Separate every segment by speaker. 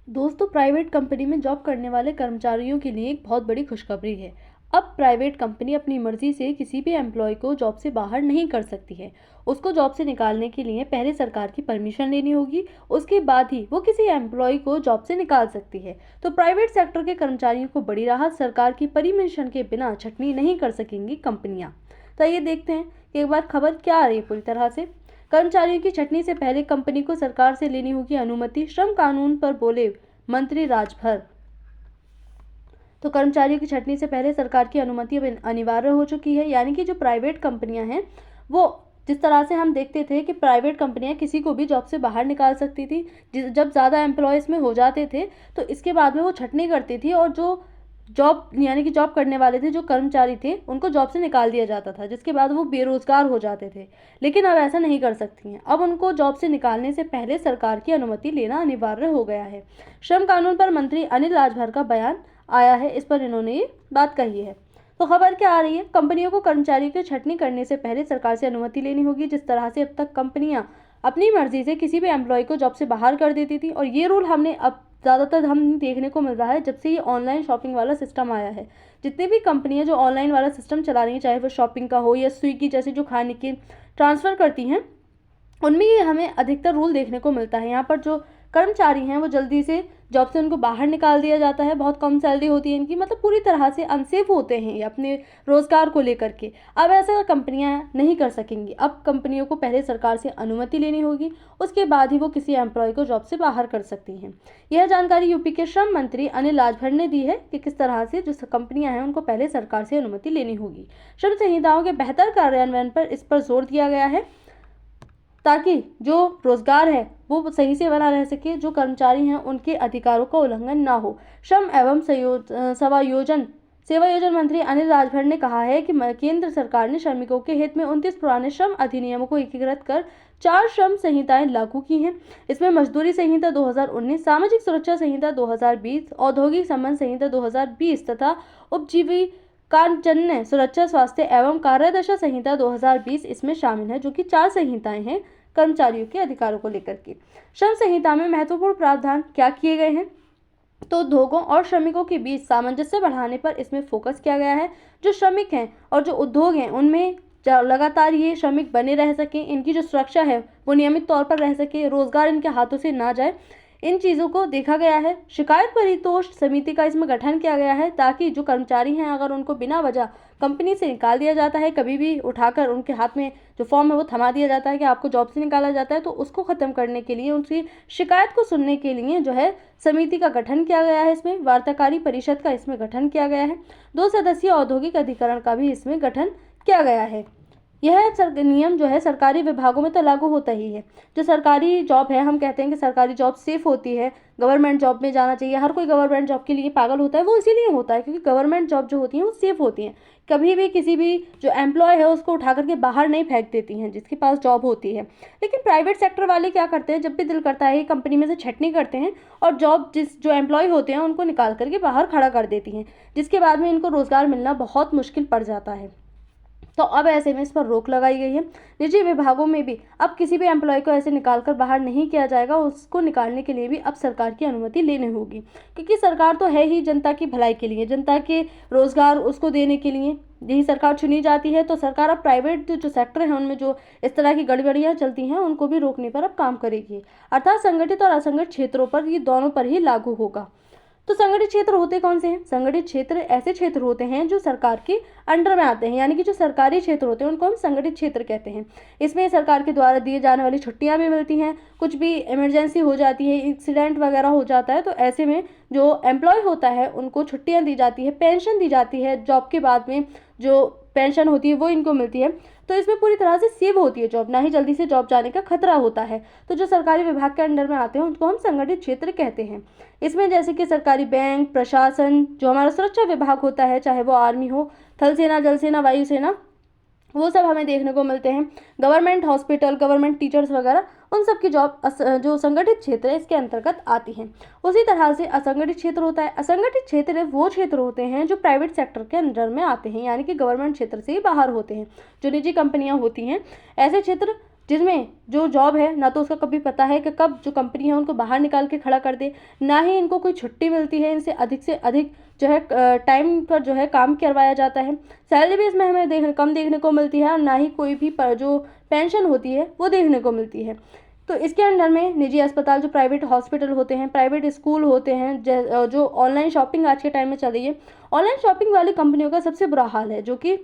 Speaker 1: दोस्तों, private company में job करने वाले कर्मचारियों के लिए एक बहुत बड़ी खुशखबरी है। अब प्राइवेट कंपनी अपनी मर्जी से किसी भी एम्प्लॉय को जॉब से बाहर नहीं कर सकती है। उसको जॉब से निकालने के लिए पहले सरकार की परमिशन लेनी होगी, उसके बाद ही वो किसी एम्प्लॉय को जॉब से निकाल सकती है। तो प्राइवेट सेक्टर के कर्मचारियों को बड़ी राहत, सरकार की परमिशन के बिना छटनी नहीं कर सकेंगी कंपनियां। तो ये देखते हैं कि एक बार खबर क्या आ रही है पूरी तरह से। कर्मचारियों की छटनी से पहले कंपनी को सरकार से लेनी होगी अनुमति, श्रम कानून पर बोले मंत्री राजभर। तो कर्मचारियों की छटनी से पहले सरकार की अनुमति अब अनिवार्य हो चुकी है। यानी कि जो प्राइवेट कंपनियां हैं, वो जिस तरह से हम देखते थे कि प्राइवेट कंपनियां किसी को भी जॉब से बाहर निकाल सकती थी, जब ज़्यादा एम्प्लॉयज़ में हो जाते थे तो इसके बाद में वो छटनी करती थी और जो जॉब यानी कि जॉब करने वाले थे, जो कर्मचारी थे, उनको जॉब से निकाल दिया जाता था, जिसके बाद वो बेरोजगार हो जाते थे। लेकिन अब ऐसा नहीं कर सकती हैं। अब उनको जॉब से निकालने से पहले सरकार की अनुमति लेना अनिवार्य हो गया है। श्रम कानून पर मंत्री अनिल राजभर का बयान आया है, इस पर इन्होंने ये बात कही है। तो खबर क्या आ रही है, कंपनियों को कर्मचारियों की छटनी करने से पहले सरकार से अनुमति लेनी होगी। जिस तरह से अब तक कंपनियां अपनी मर्जी से किसी भी एम्प्लॉय को जॉब से बाहर कर देती थी, और ये रूल हमने अब ज़्यादातर हम देखने को मिल रहा है जब से ये ऑनलाइन शॉपिंग वाला सिस्टम आया है। जितनी भी कंपनियां जो ऑनलाइन वाला सिस्टम चला रही हैं, चाहे वो शॉपिंग का हो या स्विगी जैसे जो खाने के ट्रांसफ़र करती हैं, उनमें ये हमें अधिकतर रूल देखने को मिलता है। यहाँ पर जो कर्मचारी हैं वो जल्दी से जॉब से उनको बाहर निकाल दिया जाता है। बहुत कम सैलरी होती है इनकी, मतलब पूरी तरह से अनसेफ होते हैं ये अपने रोज़गार को लेकर के। अब ऐसा कंपनियां नहीं कर सकेंगी। अब कंपनियों को पहले सरकार से अनुमति लेनी होगी, उसके बाद ही वो किसी एम्प्लॉय को जॉब से बाहर कर सकती हैं। यह जानकारी यूपी के श्रम मंत्री अनिल राजभर ने दी है कि किस तरह से जो कंपनियां हैं उनको पहले सरकार से अनुमति लेनी होगी। श्रम संहिताओं के बेहतर कार्यान्वयन पर इस पर जोर दिया गया है, ताकि जो रोजगार है वो सही से बना रह सके, जो कर्मचारी हैं उनके अधिकारों का उल्लंघन ना हो। श्रम एवं सेवायोजन मंत्री अनिल राजभर ने कहा है कि केंद्र सरकार ने श्रमिकों के हित में 29 पुराने श्रम अधिनियमों को एकीकृत कर 4 श्रम संहिताएं लागू की हैं। इसमें मजदूरी संहिता 2019, सामाजिक सुरक्षा संहिता 2020, औद्योगिक संबंध संहिता 2020 तथा उपजीविकाजन्य सुरक्षा, स्वास्थ्य एवं कार्यदशा संहिता 2020 इसमें शामिल है, जो कि 4 संहिताएं हैं कर्मचारियों के अधिकारों को लेकर के। श्रम संहिता में महत्वपूर्ण प्रावधान क्या किए गए हैं, तो उद्योगों और श्रमिकों के बीच सामंजस्य बढ़ाने पर इसमें फोकस किया गया है। जो श्रमिक हैं और जो उद्योग हैं उनमें लगातार ये श्रमिक बने रह सकें, इनकी जो सुरक्षा है वो नियमित तौर पर रह सके, रोजगार इनके हाथों से ना जाए, इन चीज़ों को देखा गया है। शिकायत परितोष समिति का इसमें गठन किया गया है, ताकि जो कर्मचारी हैं अगर उनको बिना वजह कंपनी से निकाल दिया जाता है, कभी भी उठाकर उनके हाथ में जो फॉर्म है वो थमा दिया जाता है कि आपको जॉब से निकाला जाता है, तो उसको ख़त्म करने के लिए, उनकी शिकायत को सुनने के लिए जो है समिति का गठन किया गया है। इसमें वार्ताकारी परिषद का इसमें गठन किया गया है। 2 सदस्यीय औद्योगिक अधिकरण का भी इसमें गठन किया गया है। यह नियम जो है सरकारी विभागों में तो लागू होता ही है। जो सरकारी जॉब है, हम कहते हैं कि सरकारी जॉब सेफ होती है, गवर्नमेंट जॉब में जाना चाहिए। हर कोई गवर्नमेंट जॉब के लिए पागल होता है, वो इसीलिए होता है क्योंकि गवर्नमेंट जॉब जो होती हैं वो सेफ होती हैं। कभी भी किसी भी जो एम्प्लॉय है उसको उठा करके बाहर नहीं फेंक देती हैं जिसके पास जॉब होती है। लेकिन प्राइवेट सेक्टर वाले क्या करते हैं, जब भी दिल करता है कंपनी में से छटनी करते हैं और जो एम्प्लॉय होते हैं उनको निकाल करके बाहर खड़ा कर देती हैं, जिसके बाद में इनको रोज़गार मिलना बहुत मुश्किल पड़ जाता है। तो अब ऐसे में इस पर रोक लगाई गई है। निजी विभागों में भी अब किसी भी एम्प्लॉय को ऐसे निकालकर बाहर नहीं किया जाएगा। उसको निकालने के लिए भी अब सरकार की अनुमति लेनी होगी, क्योंकि सरकार तो है ही जनता की भलाई के लिए, जनता के रोजगार उसको देने के लिए यही सरकार चुनी जाती है। तो सरकार अब प्राइवेट जो सेक्टर है उनमें जो इस तरह की गड़बड़ियाँ चलती हैं उनको भी रोकने पर अब काम करेगी। अर्थात संगठित और असंगठित क्षेत्रों पर, ये दोनों पर ही लागू होगा। तो संगठित क्षेत्र होते कौन से हैं? संगठित क्षेत्र ऐसे क्षेत्र होते हैं जो सरकार के अंडर में आते हैं, यानी कि जो सरकारी क्षेत्र होते हैं उनको हम संगठित क्षेत्र कहते हैं। इसमें सरकार के द्वारा दिए जाने वाली छुट्टियां भी मिलती हैं, कुछ भी इमरजेंसी हो जाती है, एक्सीडेंट वगैरह हो जाता है, तो ऐसे में जो एम्प्लॉय होता है उनको छुट्टियां दी जाती है, पेंशन दी जाती है, जॉब के बाद में जो पेंशन होती है वो इनको मिलती है। तो इसमें पूरी तरह से सेव होती है जॉब, ना ही जल्दी से जॉब जाने का खतरा होता है। तो जो सरकारी विभाग के अंडर में आते हैं उनको हम संगठित क्षेत्र कहते हैं। इसमें जैसे कि सरकारी बैंक, प्रशासन, जो हमारा सुरक्षा विभाग होता है, चाहे वो आर्मी हो, थल सेना, जल सेना, वायुसेना, वो सब हमें देखने को मिलते हैं। गवर्नमेंट हॉस्पिटल, गवर्नमेंट टीचर्स वगैरह, उन सब की जॉब जो संगठित क्षेत्र है इसके अंतर्गत आती हैं। उसी तरह से असंगठित क्षेत्र होता है। असंगठित क्षेत्र वो क्षेत्र होते हैं जो प्राइवेट सेक्टर के अंडर में आते हैं, यानी कि गवर्नमेंट क्षेत्र से ही बाहर होते हैं, जो निजी कंपनियां होती हैं। ऐसे क्षेत्र जिसमें जो जॉब है ना तो उसका कभी पता है कि कब जो कंपनी है उनको बाहर निकाल के खड़ा कर दे, ना ही इनको कोई छुट्टी मिलती है, इनसे अधिक जो है टाइम पर जो है काम करवाया जाता है। सैलरी भी इसमें हमें कम देखने को मिलती है, और ना ही कोई भी जो पेंशन होती है वो देखने को मिलती है। तो इसके अंडर में निजी अस्पताल, जो प्राइवेट हॉस्पिटल होते हैं, प्राइवेट स्कूल होते हैं, जो ऑनलाइन शॉपिंग आज के टाइम में चल रही है, ऑनलाइन शॉपिंग वाली कंपनियों का सबसे बुरा हाल है, जो कि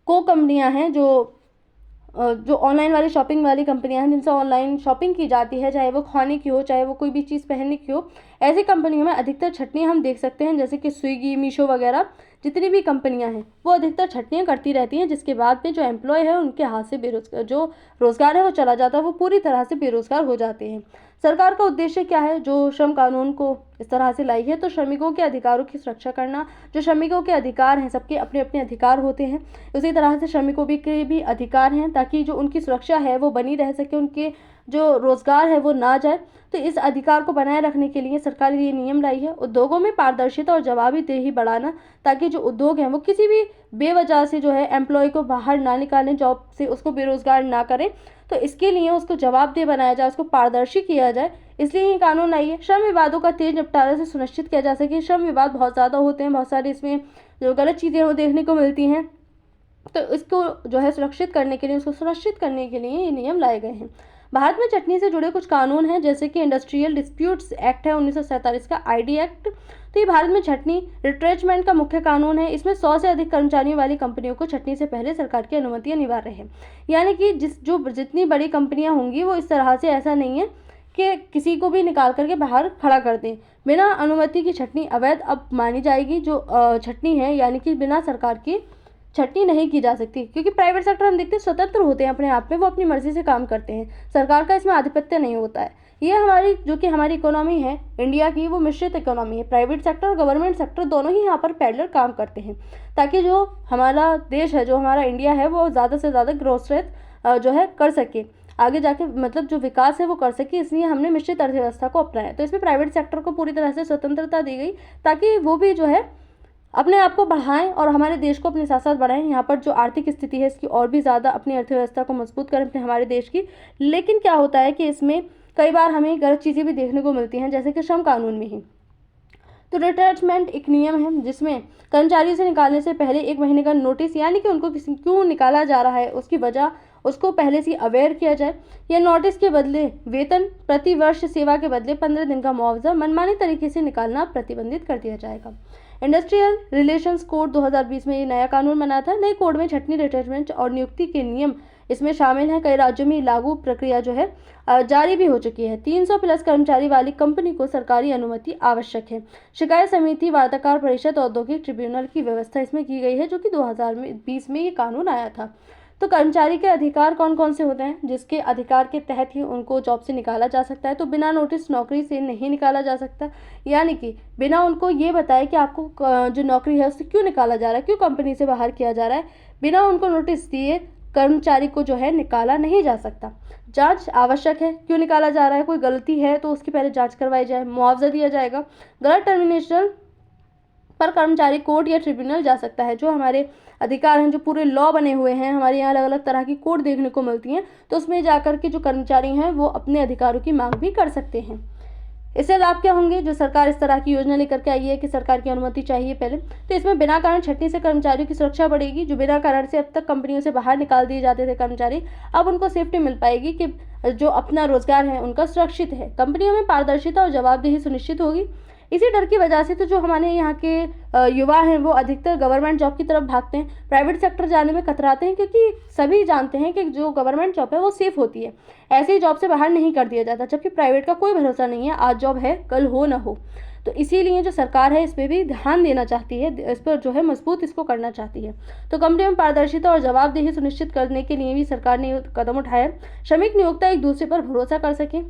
Speaker 1: को कंपनियां हैं, जो ऑनलाइन वाली शॉपिंग वाली कंपनियां हैं, जिनसे ऑनलाइन शॉपिंग की जाती है, चाहे वो खाने की हो, चाहे वो कोई भी चीज़ पहनने की हो, ऐसी कंपनियों में अधिकतर छटनियां हम देख सकते हैं, जैसे कि स्विगी, मीशो वगैरह जितनी भी कंपनियां हैं वो अधिकतर छटनियां करती रहती हैं, जिसके बाद में जो एम्प्लॉय है उनके हाथ से जो रोज़गार है वो चला जाता है, वो पूरी तरह से बेरोज़गार हो जाते हैं। सरकार का उद्देश्य क्या है जो श्रम कानून को इस तरह से लाई है? तो श्रमिकों के अधिकारों की सुरक्षा करना। जो श्रमिकों के अधिकार हैं, सबके अपने अपने अधिकार होते हैं, उसी तरह से श्रमिकों के भी अधिकार हैं, ताकि जो उनकी सुरक्षा है वो बनी रह सके, उनके जो रोज़गार है वो ना जाए। तो इस अधिकार को बनाए रखने के लिए सरकार ये नियम लाई है। उद्योगों में पारदर्शिता और जवाबदेही बढ़ाना, ताकि जो उद्योग हैं वो किसी भी बेवजह से जो है एम्प्लॉय को बाहर ना निकालें जॉब से, उसको बेरोज़गार ना करें। तो इसके लिए उसको जवाबदेह बनाया जाए, उसको पारदर्शी किया जाए, इसलिए ये कानून आई है। श्रम विवादों का तेज निपटारा से सुनिश्चित किया जा सके। श्रम विवाद बहुत ज़्यादा होते हैं, बहुत सारी इसमें जो गलत चीज़ें वो देखने को मिलती हैं, तो इसको जो है सुरक्षित करने के लिए, उसको सुनिश्चित करने के लिए ये नियम लाए गए हैं। भारत में चटनी से जुड़े कुछ कानून हैं, जैसे कि इंडस्ट्रियल डिस्प्यूट्स एक्ट है 1947 का, आईडी एक्ट। तो ये भारत में छटनी रिट्रेचमेंट का मुख्य कानून है। इसमें 100 से अधिक कर्मचारियों वाली कंपनियों को छटनी से पहले सरकार की अनुमति अनिवार्य है। यानी कि जितनी बड़ी कंपनियां होंगी वो इस तरह से, ऐसा नहीं है कि किसी को भी निकाल करके बाहर खड़ा कर दें। बिना अनुमति की छटनी अवैध अब मानी जाएगी। जो छटनी है यानी कि बिना सरकार की छटनी नहीं की जा सकती, क्योंकि प्राइवेट सेक्टर हम देखते हैं स्वतंत्र होते हैं अपने आप में, वो अपनी मर्जी से काम करते हैं, सरकार का इसमें आधिपत्य नहीं होता है। ये हमारी इकोनॉमी है इंडिया की, वो मिश्रित इकोनॉमी है। प्राइवेट सेक्टर और गवर्नमेंट सेक्टर दोनों ही यहाँ पर पैरेलल काम करते हैं, ताकि जो हमारा देश है, जो हमारा इंडिया है, वो ज़्यादा से ज़्यादा ग्रोथ रेट जो है कर सके, आगे जाके मतलब जो विकास है वो कर सके। इसलिए हमने मिश्रित अर्थव्यवस्था को अपनाया। तो इसमें प्राइवेट सेक्टर को पूरी तरह से स्वतंत्रता दी गई, ताकि वो भी जो है अपने आप को बढ़ाएं और हमारे देश को अपने साथ साथ बढ़ाएं। यहाँ पर जो आर्थिक स्थिति है इसकी और भी ज़्यादा अपनी अर्थव्यवस्था को मजबूत करें अपने हमारे देश की। लेकिन क्या होता है कि इसमें कई बार हमें गलत चीज़ें भी देखने को मिलती हैं, जैसे कि श्रम कानून में ही। तो रिटायरमेंट एक नियम है, जिसमें कर्मचारी से निकालने से पहले 1 महीने का नोटिस, यानी कि उनको क्यों निकाला जा रहा है उसकी वजह, उसको पहले से अवेयर किया जाए। या नोटिस के बदले वेतन, प्रति वर्ष सेवा के बदले 15 दिन का मुआवजा मनमानी तरीके से निकालना प्रतिबंधित कर दिया जाएगा। इंडस्ट्रियल रिलेशंस कोड 2020 में ये नया कानून बना था। नए कोड में छटनी, रिटायरमेंट और नियुक्ति के नियम इसमें शामिल हैं। कई राज्यों में लागू प्रक्रिया जो है जारी भी हो चुकी है। 300 प्लस कर्मचारी वाली कंपनी को सरकारी अनुमति आवश्यक है। शिकायत समिति, वार्ताकार परिषद, औद्योगिक ट्रिब्यूनल की व्यवस्था इसमें की गई है, जो कि 2020 में ये कानून आया था। तो कर्मचारी के अधिकार कौन कौन से होते हैं, जिसके अधिकार के तहत ही उनको जॉब से निकाला जा सकता है? तो बिना नोटिस नौकरी से नहीं निकाला जा सकता, यानी कि बिना उनको ये बताए कि आपको जो नौकरी है उससे क्यों निकाला जा रहा है, क्यों कंपनी से बाहर किया जा रहा है, बिना उनको नोटिस दिए कर्मचारी को जो है निकाला नहीं जा सकता। जांच आवश्यक है, क्यों निकाला जा रहा है, कोई गलती है तो उसकी पहले जांच करवाई जाए, मुआवजा दिया जाएगा। गलत टर्मिनेशन पर कर्मचारी कोर्ट या ट्रिब्यूनल जा सकता है। जो हमारे अधिकार हैं, जो पूरे लॉ बने हुए हैं, हमारे यहाँ अलग अलग तरह की कोर्ट देखने को मिलती हैं, तो उसमें जाकर के जो कर्मचारी हैं वो अपने अधिकारों की मांग भी कर सकते हैं। इससे लाभ क्या होंगे? जो सरकार इस तरह की योजना लेकर के आई है कि सरकार की अनुमति चाहिए पहले, तो इसमें बिना कारण छटनी से कर्मचारियों की सुरक्षा बढ़ेगी। जो बिना कारण से अब तक कंपनियों से बाहर निकाल दिए जाते थे कर्मचारी, अब उनको सेफ्टी मिल पाएगी कि जो अपना रोजगार है उनका सुरक्षित है। कंपनियों में पारदर्शिता और जवाबदेही सुनिश्चित होगी। इसी डर की वजह से तो जो हमारे यहाँ के युवा हैं वो अधिकतर गवर्नमेंट जॉब की तरफ भागते हैं, प्राइवेट सेक्टर जाने में कतराते हैं, क्योंकि सभी जानते हैं कि जो गवर्नमेंट जॉब है वो सेफ होती है, ऐसे ही जॉब से बाहर नहीं कर दिया जाता, जबकि प्राइवेट का कोई भरोसा नहीं है, आज जॉब है कल हो ना हो। तो इसीलिए जो सरकार है इस पर भी ध्यान देना चाहती है, इस पर जो है मजबूत इसको करना चाहती है। तो कंपनियों में पारदर्शिता और जवाबदेही सुनिश्चित करने के लिए भी सरकार ने कदम उठाया। श्रमिक नियोक्ता एक दूसरे पर भरोसा कर सके,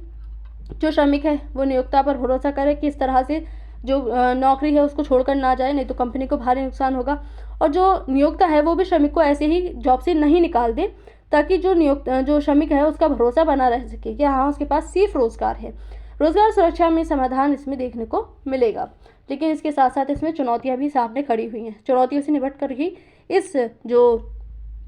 Speaker 1: जो श्रमिक है वो नियोक्ता पर भरोसा करे कि इस तरह से जो नौकरी है उसको छोड़कर ना जाए, नहीं तो कंपनी को भारी नुकसान होगा। और जो नियोक्ता है वो भी श्रमिक को ऐसे ही जॉब से नहीं निकाल दे, ताकि जो श्रमिक है उसका भरोसा बना रह सके कि हाँ उसके पास सेफ रोजगार है। रोजगार सुरक्षा में समाधान इसमें देखने को मिलेगा, लेकिन इसके साथ साथ इसमें चुनौतियाँ भी सामने खड़ी हुई हैं। चुनौतियों से निपट कर ही इस जो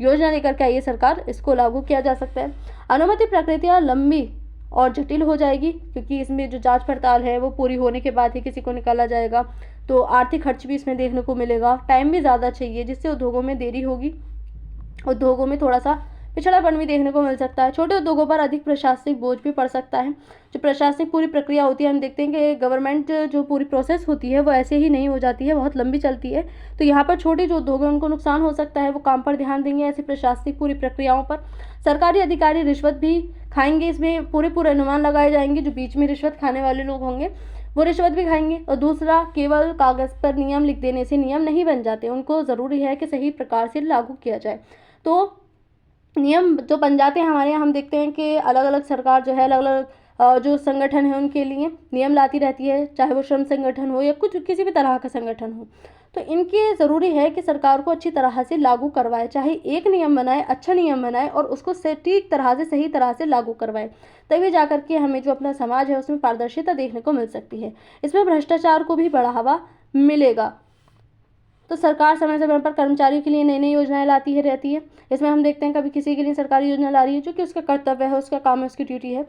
Speaker 1: योजना लेकर के आई है सरकार, इसको लागू किया जा सकता है। अनुमति प्रक्रिया लंबी और जटिल हो जाएगी, क्योंकि इसमें जो जांच पड़ताल है वो पूरी होने के बाद ही किसी को निकाला जाएगा, तो आर्थिक खर्च भी इसमें देखने को मिलेगा, टाइम भी ज़्यादा चाहिए, जिससे उद्योगों में देरी होगी, उद्योगों में थोड़ा सा पिछड़ापन भी देखने को मिल सकता है। छोटे उद्योगों पर अधिक प्रशासनिक बोझ भी पड़ सकता है। जो प्रशासनिक पूरी प्रक्रिया होती है, हम देखते हैं कि गवर्नमेंट जो पूरी प्रोसेस होती है वो ऐसे ही नहीं हो जाती है, बहुत लंबी चलती है। तो यहाँ पर छोटे जो उद्योग हैं उनको नुकसान हो सकता है, वो काम पर ध्यान देंगे ऐसी प्रशासनिक पूरी प्रक्रियाओं पर। सरकारी अधिकारी रिश्वत भी खाएंगे, इसमें पूरे अनुमान लगाए जाएंगे, जो बीच में रिश्वत खाने वाले लोग होंगे वो रिश्वत भी खाएंगे। और दूसरा, केवल कागज़ पर नियम लिख देने से नियम नहीं बन जाते, उनको ज़रूरी है कि सही प्रकार से लागू किया जाए। तो नियम जो बन जाते हैं हमारे यहाँ, हम देखते हैं कि अलग अलग सरकार जो है अलग अलग जो संगठन है उनके लिए नियम लाती रहती है, चाहे वो श्रम संगठन हो या कुछ किसी भी तरह का संगठन हो। तो इनकी ज़रूरी है कि सरकार को अच्छी तरह से लागू करवाए, चाहे एक नियम बनाए, अच्छा नियम बनाए और उसको सटीक तरह से सही तरह से लागू करवाए, तभी जा कर के हमें जो अपना समाज है उसमें पारदर्शिता देखने को मिल सकती है। इसमें भ्रष्टाचार को भी बढ़ावा मिलेगा। तो सरकार समय समय पर कर्मचारियों के लिए नई नई योजनाएं लाती है रहती है। इसमें हम देखते हैं कभी किसी के लिए सरकारी योजना ला रही है जो कि उसका कर्तव्य है, उसका काम है, उसकी ड्यूटी है,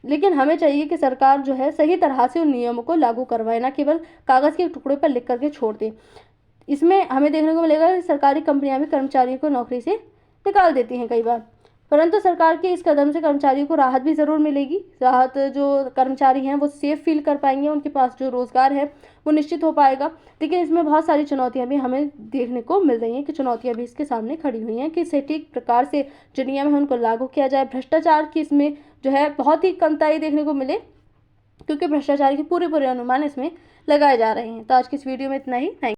Speaker 1: लेकिन हमें चाहिए कि सरकार जो है सही तरह से उन नियमों को लागू करवाए, ना केवल कागज़ के टुकड़े पर लिख करके छोड़ दे। इसमें हमें देखने को मिलेगा कि सरकारी कंपनियां भी कर्मचारियों को नौकरी से निकाल देती हैं कई बार, परंतु सरकार के इस कदम से कर्मचारियों को राहत भी ज़रूर मिलेगी। राहत, जो कर्मचारी हैं वो सेफ फील कर पाएंगे, उनके पास जो रोज़गार है वो निश्चित हो पाएगा। लेकिन इसमें बहुत सारी चुनौतियां भी हमें देखने को मिल रही हैं, कि चुनौतियां भी इसके सामने खड़ी हुई हैं कि सटीक प्रकार से जो नियम है उनको लागू किया जाए। भ्रष्टाचार की इसमें जो है बहुत ही कमताई देखने को मिले, क्योंकि भ्रष्टाचार के पूरे अनुमान इसमें लगाए जा रहे हैं। तो आज की इस वीडियो में इतना ही। थैंक